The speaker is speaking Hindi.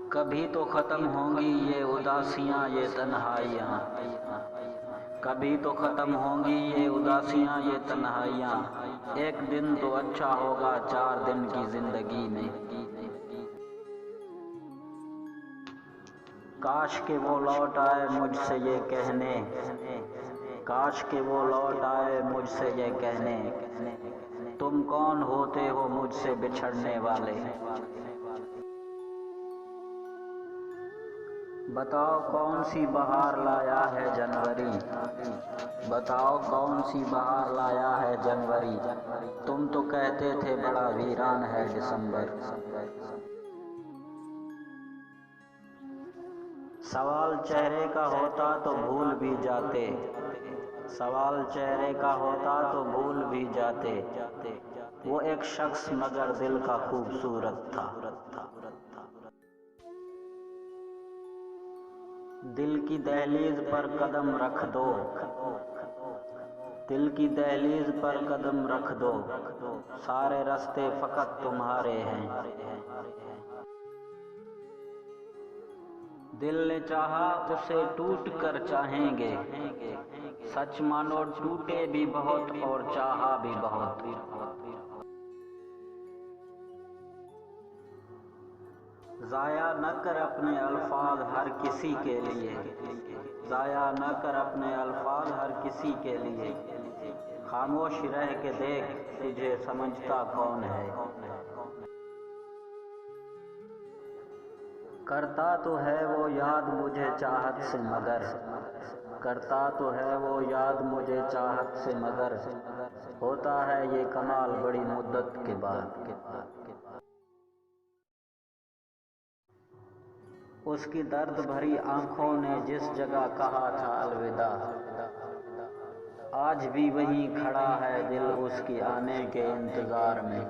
कभी तो ख़त्म होंगी ये उदासियाँ ये तन्हाइयाँ, कभी तो ख़त्म होंगी ये उदासियाँ ये तन्हाइयाँ। एक दिन तो अच्छा होगा 4 दिन की ज़िंदगी में। काश के वो लौट आए मुझसे ये कहने, काश के वो लौट आए मुझसे ये कहने, तुम कौन होते हो मुझसे बिछड़ने वाले। बताओ कौन सी बहार लाया है जनवरी, बताओ कौन सी बहार लाया है जनवरी। तुम तो कहते थे बड़ा वीरान है दिसंबर। सवाल चेहरे का होता तो भूल भी जाते, सवाल चेहरे का होता तो भूल भी जाते। वो एक शख्स मगर दिल का खूबसूरत था। दिल की दहलीज पर कदम रख दो, दिल की दहलीज पर कदम रख दो, सारे रास्ते फकत तुम्हारे हैं। दिल ने चाहा उसे टूट कर चाहेंगे, सच मानो टूटे भी बहुत और चाहा भी बहुत। ज़ाया न कर अपने अल्फाज हर किसी के लिए, ज़ाया न कर अपने अल्फाज हर किसी के लिए। खामोश रह के देख तुझे समझता कौन है। करता तो है वो याद मुझे चाहत से मगर, करता तो है वो याद मुझे चाहत से मगर, होता है ये कमाल बड़ी मुद्दत के बाद। उसकी दर्द भरी आंखों ने जिस जगह कहा था अलविदा, आज भी वहीं खड़ा है दिल उसकी आने के इंतजार में।